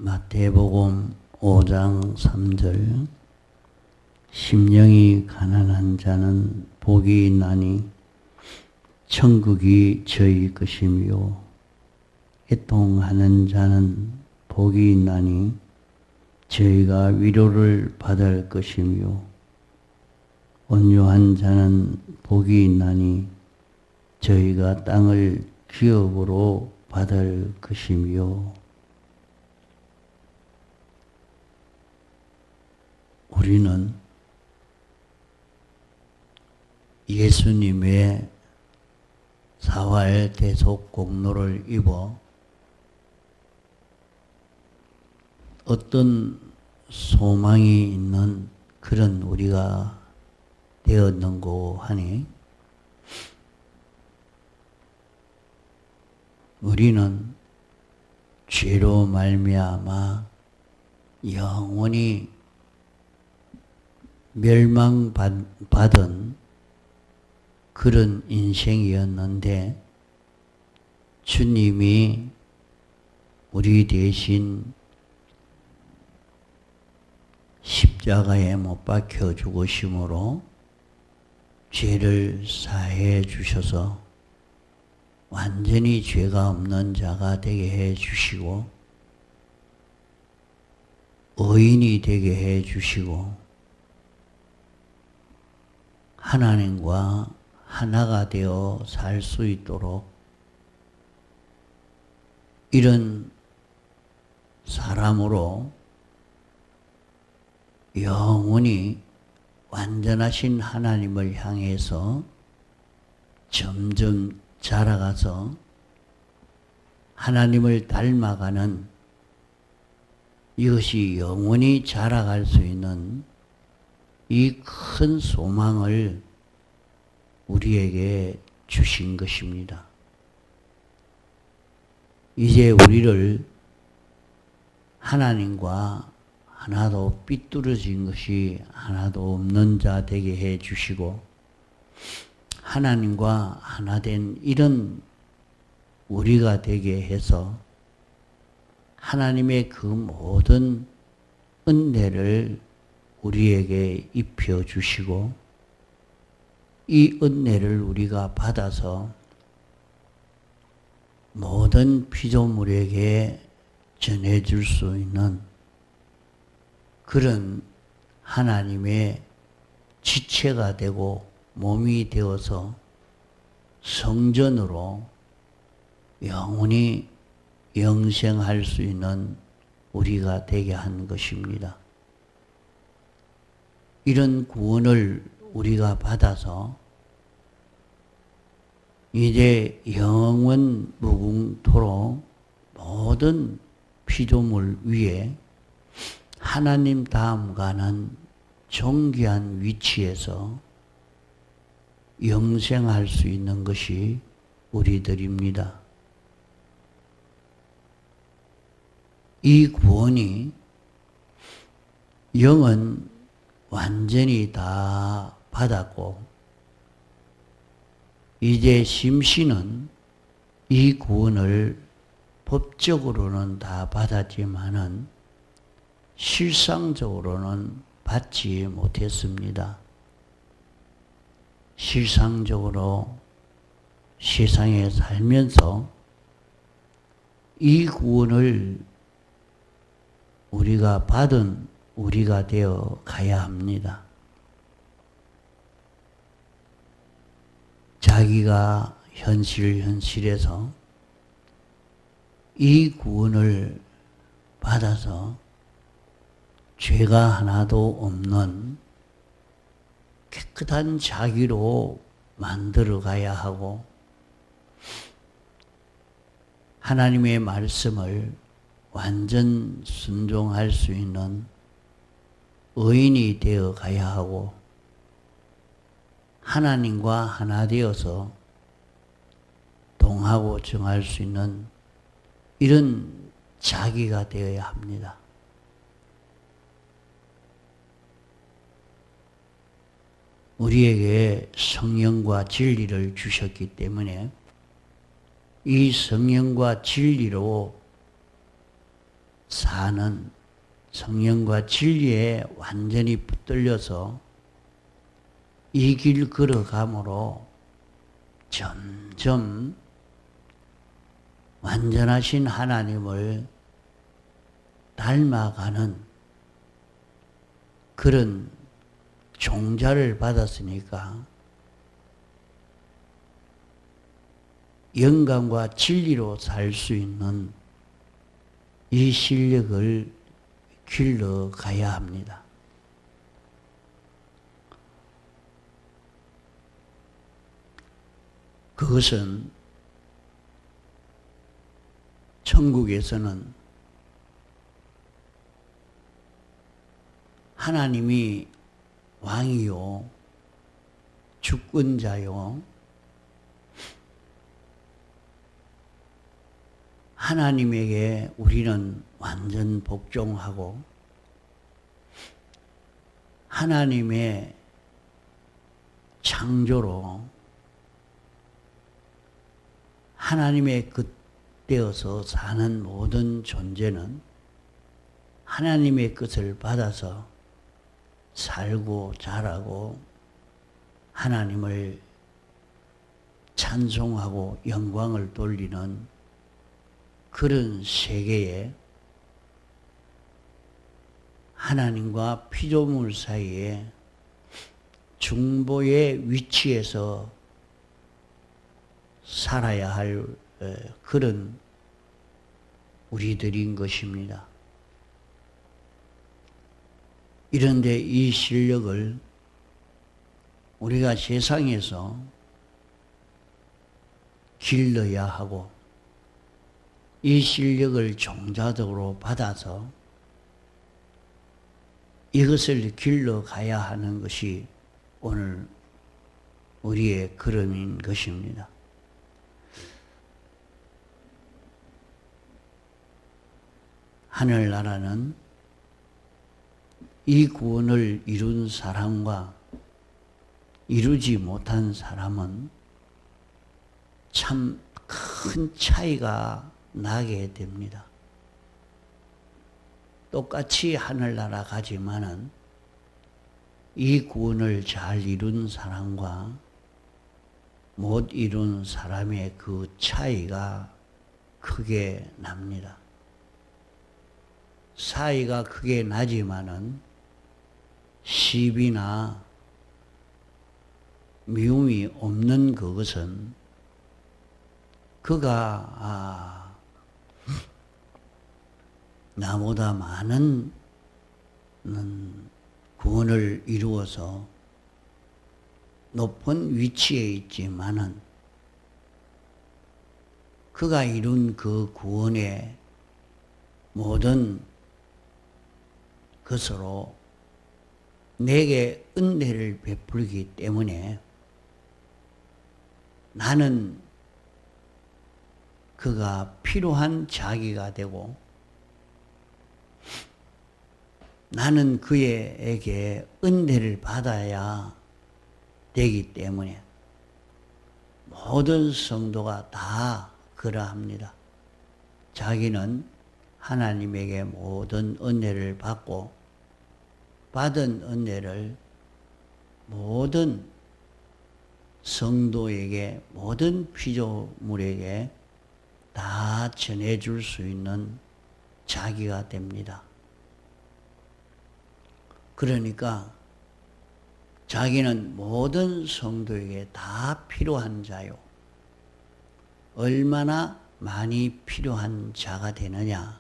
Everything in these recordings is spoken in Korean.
마태복음 5장 3절 심령이 가난한 자는 복이 있나니 천국이 저희 것이며 애통하는 자는 복이 있나니 저희가 위로를 받을 것이며 온유한 자는 복이 있나니 저희가 땅을 기업으로 받을 것이며 우리는 예수님의 사활 대속 공로를 입어 어떤 소망이 있는 그런 우리가 되었는고 하니 우리는 죄로 말미암아 영원히 멸망받은 그런 인생이었는데 주님이 우리 대신 십자가에 못 박혀 죽으심으로 죄를 사해 주셔서 완전히 죄가 없는 자가 되게 해 주시고 의인이 되게 해 주시고 하나님과 하나가 되어 살 수 있도록 이런 사람으로 영원히 완전하신 하나님을 향해서 점점 자라가서 하나님을 닮아가는 이것이 영원히 자라갈 수 있는 이 큰 소망을 우리에게 주신 것입니다. 이제 우리를 하나님과 하나도 삐뚤어진 것이 하나도 없는 자 되게 해 주시고 하나님과 하나 된 이런 우리가 되게 해서 하나님의 그 모든 은혜를 우리에게 입혀 주시고 이 은혜를 우리가 받아서 모든 피조물에게 전해줄 수 있는 그런 하나님의 지체가 되고 몸이 되어서 성전으로 영원히 영생할 수 있는 우리가 되게 한 것입니다. 이런 구원을 우리가 받아서 이제 영원 무궁토록 모든 피조물 위에 하나님 다음 가는 존귀한 위치에서 영생할 수 있는 것이 우리들입니다. 이 구원이 영은 완전히 다 받았고 이제 심신은 이 구원을 법적으로는 다 받았지만은 실상적으로는 받지 못했습니다. 실상적으로 세상에 살면서 이 구원을 우리가 받은 우리가 되어 가야 합니다. 자기가 현실에서 이 구원을 받아서 죄가 하나도 없는 깨끗한 자기로 만들어 가야 하고 하나님의 말씀을 완전 순종할 수 있는 의인이 되어 가야 하고 하나님과 하나 되어서 동하고 정할 수 있는 이런 자기가 되어야 합니다. 우리에게 성령과 진리를 주셨기 때문에 이 성령과 진리로 사는 성령과 진리에 완전히 붙들려서 이 길 걸어감으로 점점 완전하신 하나님을 닮아가는 그런 종자를 받았으니까 영감과 진리로 살 수 있는 이 실력을 길러가야 합니다. 그것은 천국에서는 하나님이 왕이요, 주권자요, 하나님에게 우리는 완전 복종하고 하나님의 창조로 하나님의 뜻되어서 사는 모든 존재는 하나님의 뜻을 받아서 살고 자라고 하나님을 찬송하고 영광을 돌리는 그런 세계에 하나님과 피조물 사이에 중보의 위치에서 살아야 할 그런 우리들인 것입니다. 이런데 이 실력을 우리가 세상에서 길러야 하고 이 실력을 종자적으로 받아서 이것을 길러가야 하는 것이 오늘 우리의 걸음인 것입니다. 하늘나라는 이 구원을 이룬 사람과 이루지 못한 사람은 참 큰 차이가 나게 됩니다. 똑같이 하늘나라 가지만은 이 구원을 잘 이룬 사람과 못 이룬 사람의 그 차이가 크게 납니다. 사이가 크게 나지만은 시비나 미움이 없는 그것은 그가 나보다 많은 구원을 이루어서 높은 위치에 있지만은 그가 이룬 그 구원의 모든 것으로 내게 은혜를 베풀기 때문에 나는 그가 필요한 자기가 되고 나는 그에게 은혜를 받아야 되기 때문에 모든 성도가 다 그러합니다. 자기는 하나님에게 모든 은혜를 받고 받은 은혜를 모든 성도에게 모든 피조물에게 다 전해줄 수 있는 자기가 됩니다. 그러니까 자기는 모든 성도에게 다 필요한 자요. 얼마나 많이 필요한 자가 되느냐?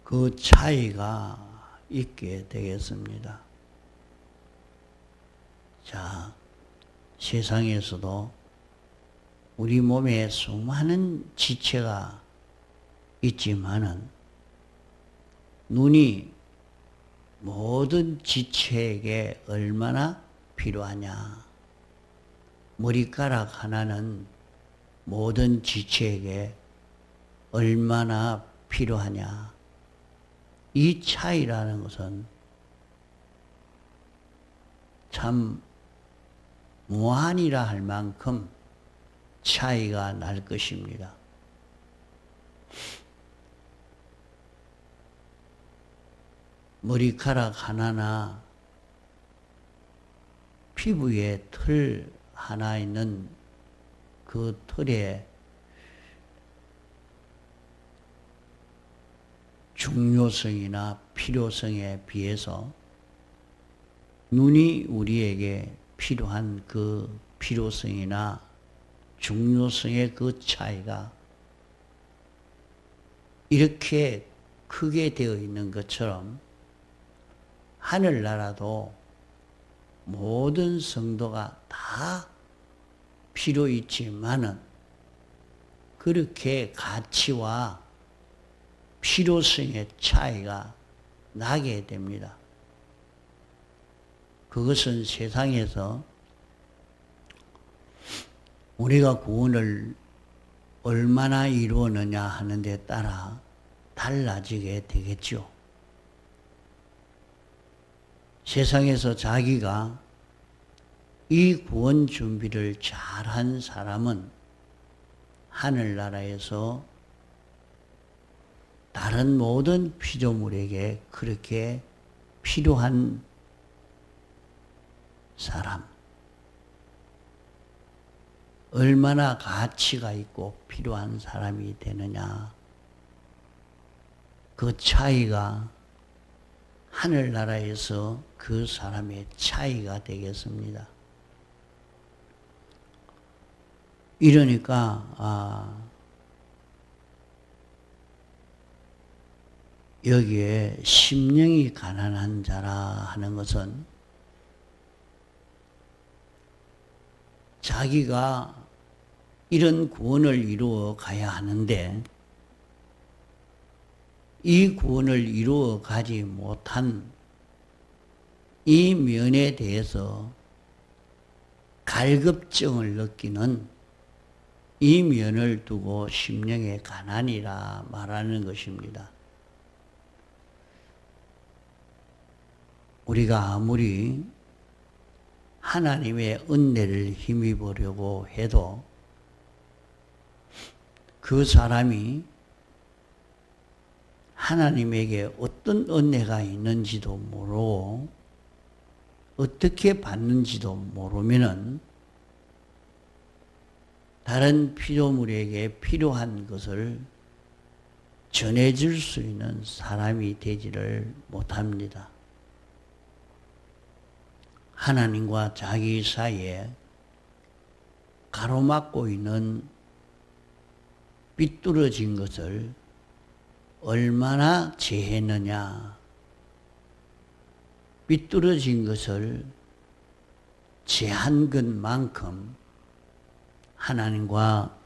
그 차이가 있게 되겠습니다. 자, 세상에서도 우리 몸에 수많은 지체가 있지만은 눈이 모든 지체에게 얼마나 필요하냐. 머리카락 하나는 모든 지체에게 얼마나 필요하냐. 이 차이라는 것은 참 무한이라 할 만큼 차이가 날 것입니다. 머리카락 하나나 피부에 털 하나 있는 그 털의 중요성이나 필요성에 비해서 눈이 우리에게 필요한 그 필요성이나 중요성의 그 차이가 이렇게 크게 되어 있는 것처럼 하늘나라도 모든 성도가 다 필요 있지만은 그렇게 가치와 필요성의 차이가 나게 됩니다. 그것은 세상에서 우리가 구원을 얼마나 이루었느냐 하는 데 따라 달라지게 되겠죠. 세상에서 자기가 이 구원 준비를 잘한 사람은 하늘나라에서 다른 모든 피조물에게 그렇게 필요한 사람, 얼마나 가치가 있고 필요한 사람이 되느냐, 그 차이가 하늘나라에서 그 사람의 차이가 되겠습니다. 이러니까 여기에 심령이 가난한 자라 하는 것은 자기가 이런 구원을 이루어 가야 하는데 이 구원을 이루어 가지 못한 이 면에 대해서 갈급증을 느끼는 이 면을 두고 심령의 가난이라 말하는 것입니다. 우리가 아무리 하나님의 은혜를 힘입으려고 해도 그 사람이 하나님에게 어떤 은혜가 있는지도 모르고 어떻게 받는지도 모르면은 다른 피조물에게 필요한 것을 전해줄 수 있는 사람이 되지를 못합니다. 하나님과 자기 사이에 가로막고 있는 삐뚤어진 것을 얼마나 제했느냐, 삐뚤어진 것을 제한 것만큼 하나님과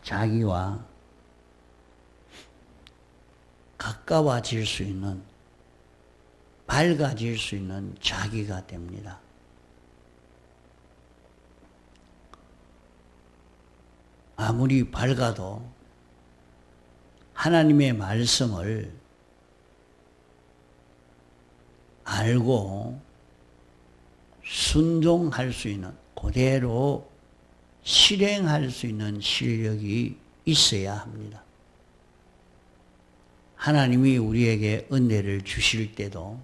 자기와 가까워질 수 있는, 밝아질 수 있는 자기가 됩니다. 아무리 밝아도 하나님의 말씀을 알고 순종할 수 있는, 그대로 실행할 수 있는 실력이 있어야 합니다. 하나님이 우리에게 은혜를 주실 때도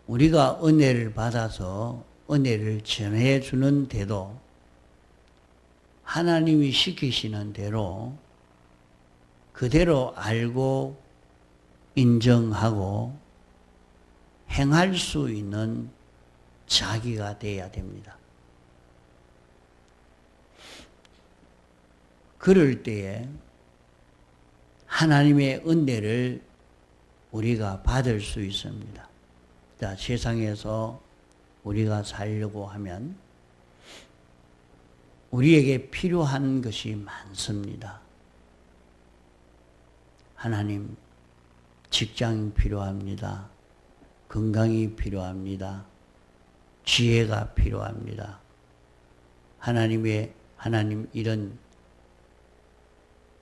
우리가 은혜를 받아서 은혜를 전해주는 데도 하나님이 시키시는 대로 그대로 알고 인정하고 행할 수 있는 자기가 되어야 됩니다. 그럴 때에 하나님의 은혜를 우리가 받을 수 있습니다. 자, 세상에서 우리가 살려고 하면 우리에게 필요한 것이 많습니다. 하나님, 직장이 필요합니다. 건강이 필요합니다. 지혜가 필요합니다. 하나님 이런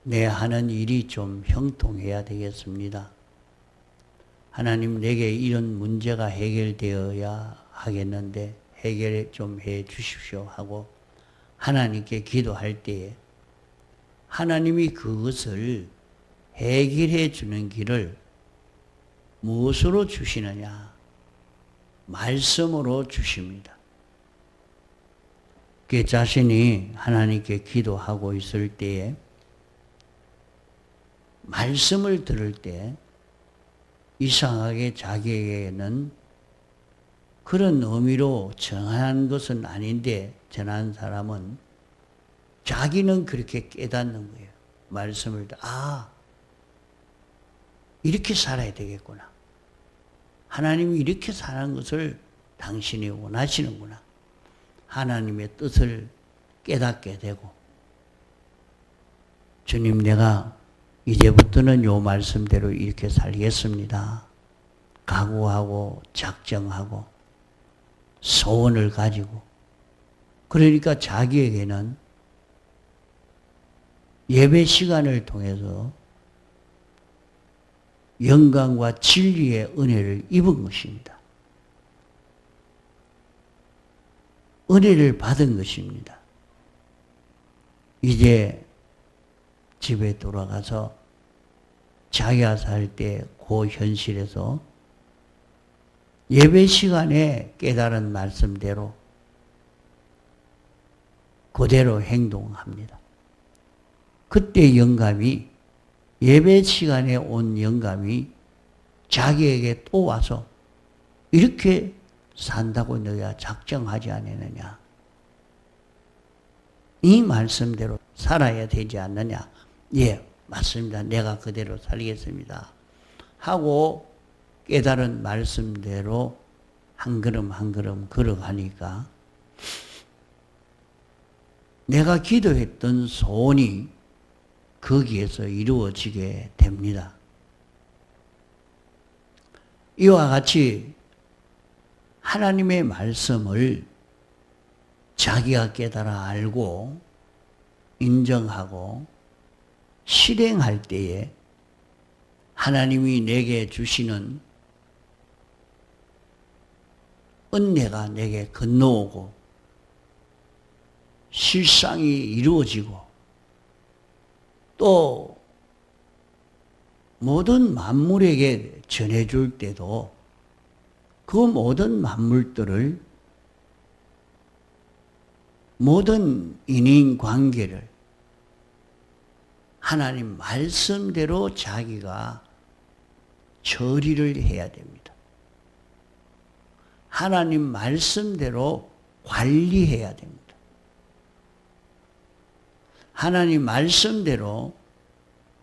내 하는 일이 좀 형통해야 되겠습니다. 하나님, 내게 이런 문제가 해결되어야 하겠는데 해결 좀 해 주십시오 하고 하나님께 기도할 때에 하나님이 그것을 해결해 주는 길을 무엇으로 주시느냐? 말씀으로 주십니다. 그 자신이 하나님께 기도하고 있을 때에 말씀을 들을 때 이상하게 자기에게는 그런 의미로 전한 것은 아닌데 전한 사람은 자기는 그렇게 깨닫는 거예요. 말씀을 이렇게 살아야 되겠구나. 하나님이 이렇게 사는 것을 당신이 원하시는구나. 하나님의 뜻을 깨닫게 되고 주님 내가 이제부터는 요 말씀대로 이렇게 살겠습니다. 각오하고 작정하고 소원을 가지고 그러니까 자기에게는 예배 시간을 통해서 영광과 진리의 은혜를 입은 것입니다. 은혜를 받은 것입니다. 이제 집에 돌아가서 자기가 살 때 그 현실에서 예배 시간에 깨달은 말씀대로 그대로 행동합니다. 그때 영감이 예배 시간에 온 영감이 자기에게 또 와서 이렇게 산다고 너희가 작정하지 않았느냐. 이 말씀대로 살아야 되지 않느냐. 예, 맞습니다. 내가 그대로 살겠습니다. 하고 깨달은 말씀대로 한 걸음 한 걸음 걸어가니까 내가 기도했던 소원이 거기에서 이루어지게 됩니다. 이와 같이 하나님의 말씀을 자기가 깨달아 알고 인정하고 실행할 때에 하나님이 내게 주시는 은혜가 내게 건너오고 실상이 이루어지고 또 모든 만물에게 전해줄 때도 그 모든 만물들을 모든 인인관계를 하나님 말씀대로 자기가 처리를 해야 됩니다. 하나님 말씀대로 관리해야 됩니다. 하나님 말씀대로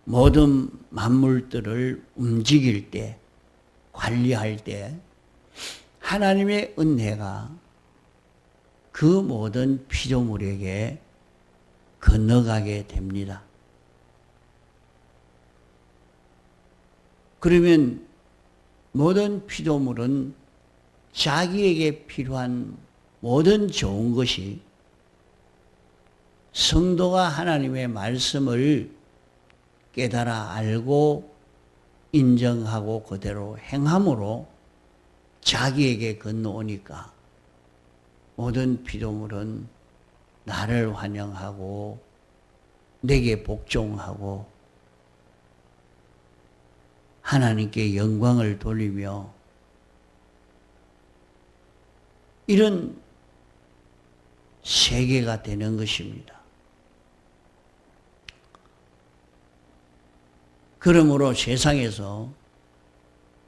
모든 만물들을 움직일 때, 관리할 때 하나님의 은혜가 그 모든 피조물에게 건너가게 됩니다. 그러면 모든 피조물은 자기에게 필요한 모든 좋은 것이 성도가 하나님의 말씀을 깨달아 알고 인정하고 그대로 행함으로 자기에게 건너오니까 모든 피조물은 나를 환영하고 내게 복종하고 하나님께 영광을 돌리며 이런 세계가 되는 것입니다. 그러므로 세상에서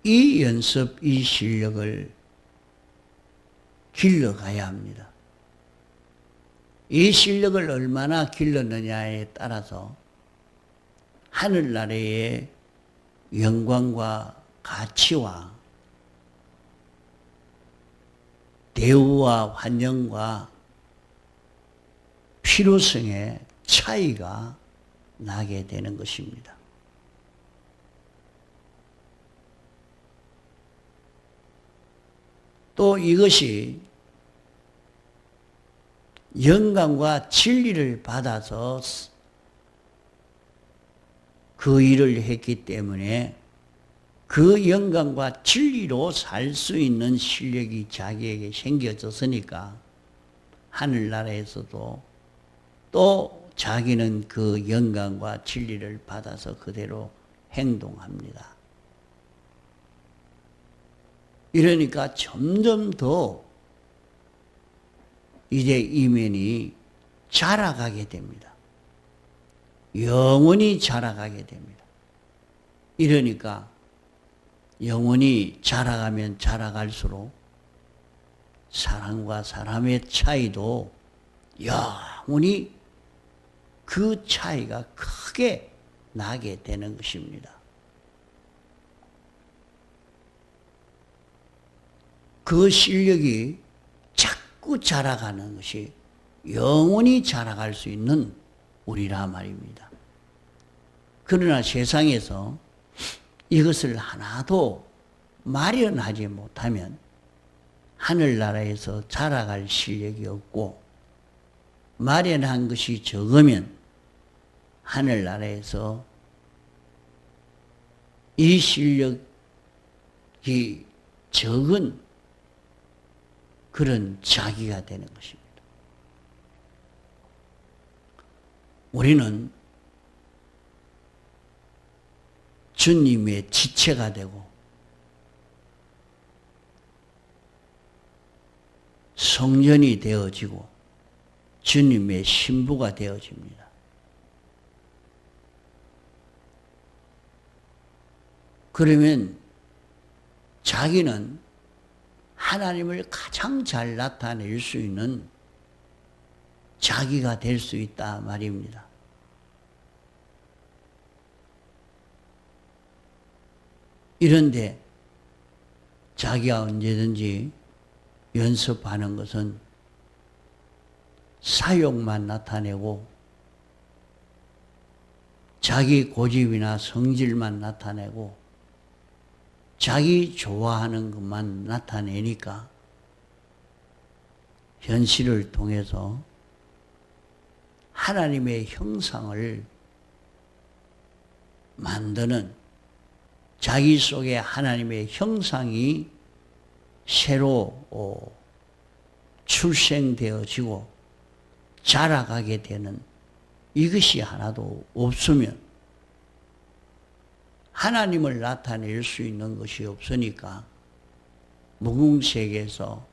이 연습, 이 실력을 길러가야 합니다. 이 실력을 얼마나 길렀느냐에 따라서 하늘나라의 영광과 가치와 대우와 환영과 필요성의 차이가 나게 되는 것입니다. 또 이것이 영광과 진리를 받아서 그 일을 했기 때문에 그 영광과 진리로 살 수 있는 실력이 자기에게 생겨졌으니까 하늘나라에서도 또 자기는 그 영광과 진리를 받아서 그대로 행동합니다. 이러니까 점점 더 이제 이면이 자라가게 됩니다. 영원히 자라가게 됩니다. 이러니까 영원히 자라가면 자라갈수록 사람과 사람의 차이도 영원히 그 차이가 크게 나게 되는 것입니다. 그 실력이 자꾸 자라가는 것이 영원히 자라갈 수 있는 우리라 말입니다. 그러나 세상에서 이것을 하나도 마련하지 못하면 하늘나라에서 자라갈 실력이 없고, 마련한 것이 적으면 하늘나라에서 이 실력이 적은 그런 자기가 되는 것입니다. 우리는 주님의 지체가 되고 성전이 되어지고 주님의 신부가 되어집니다. 그러면 자기는 하나님을 가장 잘 나타낼 수 있는 자기가 될 수 있다 말입니다. 이런데 자기가 언제든지 연습하는 것은 사욕만 나타내고 자기 고집이나 성질만 나타내고 자기 좋아하는 것만 나타내니까 현실을 통해서 하나님의 형상을 만드는, 자기 속에 하나님의 형상이 새로 출생되어지고 자라가게 되는 이것이 하나도 없으면 하나님을 나타낼 수 있는 것이 없으니까 무궁세계에서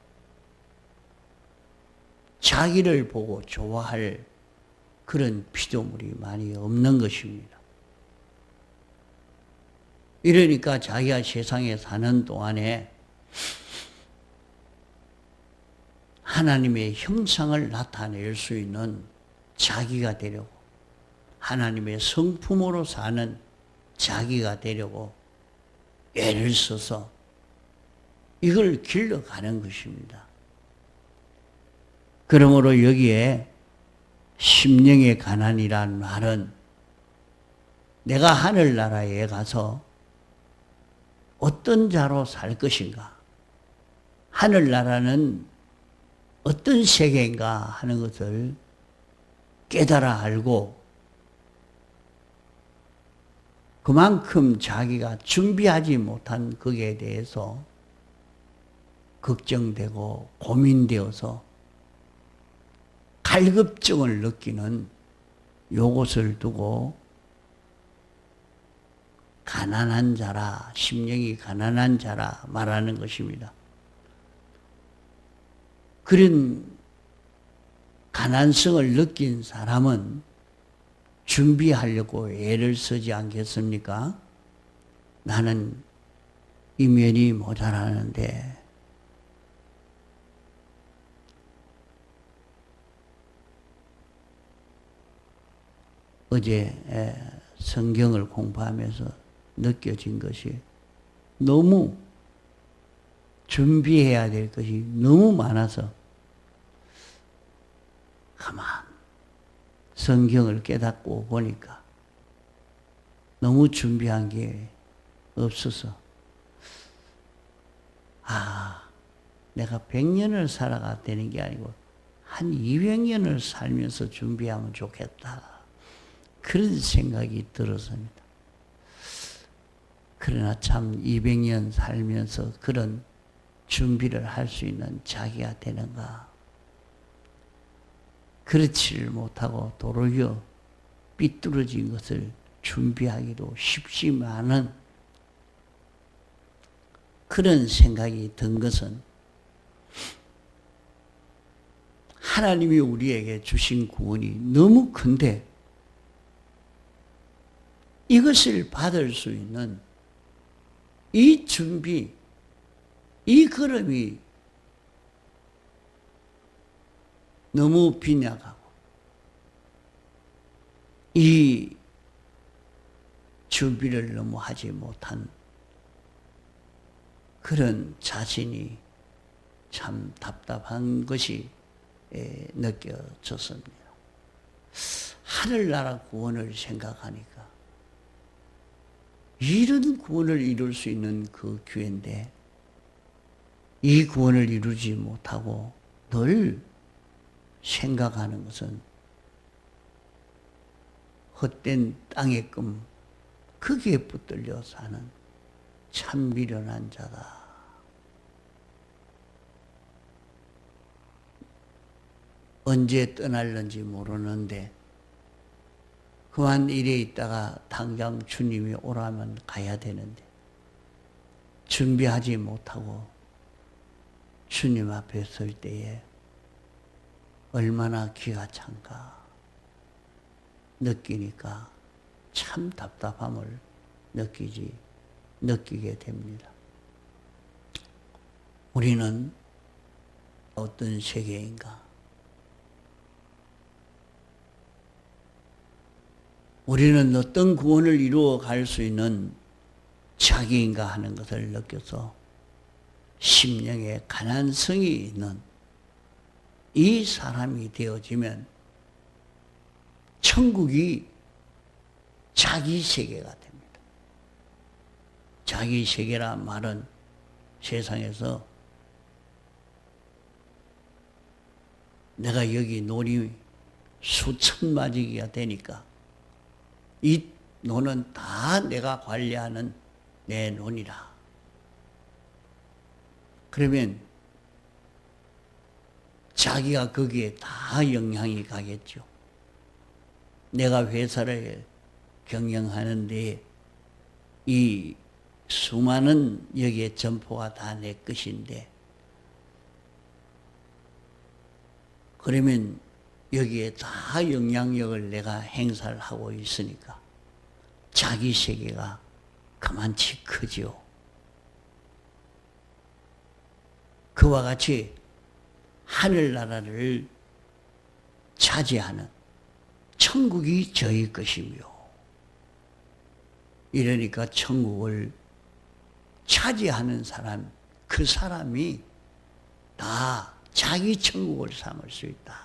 자기를 보고 좋아할 그런 피조물이 많이 없는 것입니다. 이러니까 자기가 세상에 사는 동안에 하나님의 형상을 나타낼 수 있는 자기가 되려고, 하나님의 성품으로 사는 자기가 되려고 애를 써서 이걸 길러가는 것입니다. 그러므로 여기에 심령의 가난이란 말은 내가 하늘나라에 가서 어떤 자로 살 것인가, 하늘나라는 어떤 세계인가 하는 것을 깨달아 알고 그만큼 자기가 준비하지 못한 것에 대해서 걱정되고 고민되어서 갈급증을 느끼는 요것을 두고 가난한 자라, 심령이 가난한 자라 말하는 것입니다. 그런 가난성을 느낀 사람은 준비하려고 애를 쓰지 않겠습니까? 나는 이면이 모자라는데 어제 성경을 공부하면서 느껴진 것이 너무 준비해야 될 것이 너무 많아서 가만 성경을 깨닫고 보니까 너무 준비한 게 없어서 내가 100년을 살아가 되는 게 아니고 한 200년을 살면서 준비하면 좋겠다. 그런 생각이 들었습니다. 그러나 참 200년 살면서 그런 준비를 할 수 있는 자기가 되는가? 그렇지를 못하고 도리어 삐뚤어진 것을 준비하기도 쉽지만은 그런 생각이 든 것은 하나님이 우리에게 주신 구원이 너무 큰데 이것을 받을 수 있는 이 준비, 이 걸음이 너무 빈약하고 이 준비를 너무 하지 못한 그런 자신이 참 답답한 것이 느껴졌습니다. 하늘나라 구원을 생각하니까 이런 구원을 이룰 수 있는 그 기회인데 이 구원을 이루지 못하고 늘 생각하는 것은 헛된 땅의 금 거기에 붙들려 사는 참 미련한 자다. 언제 떠날는지 모르는데 그만 이래 있다가 당장 주님이 오라면 가야 되는데 준비하지 못하고 주님 앞에 설 때에 얼마나 기가 찬가 느끼니까 참 답답함을 느끼게 됩니다. 우리는 어떤 세계인가? 우리는 어떤 구원을 이루어 갈 수 있는 자기인가 하는 것을 느껴서 심령에 강한 성이 있는 이 사람이 되어지면 천국이 자기 세계가 됩니다. 자기 세계란 말은 세상에서 내가 여기 논이 수천 마지기가 되니까 이 논은 다 내가 관리하는 내 논이라. 그러면 자기가 거기에 다 영향이 가겠죠. 내가 회사를 경영하는데 이 수많은 여기에 점포가 다 내 것인데 그러면 여기에 다 영향력을 내가 행사를 하고 있으니까 자기 세계가 그만치 크죠. 그와 같이 하늘나라를 차지하는 천국이 저희 것이며 이러니까 천국을 차지하는 사람, 그 사람이 다 자기 천국을 삼을 수 있다.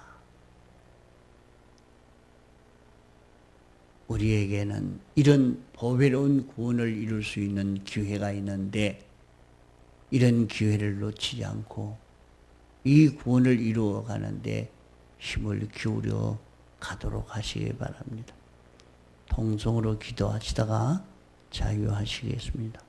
우리에게는 이런 보배로운 구원을 이룰 수 있는 기회가 있는데 이런 기회를 놓치지 않고 이 구원을 이루어 가는데 힘을 기울여 가도록 하시기 바랍니다. 통성으로 기도하시다가 자유하시겠습니다.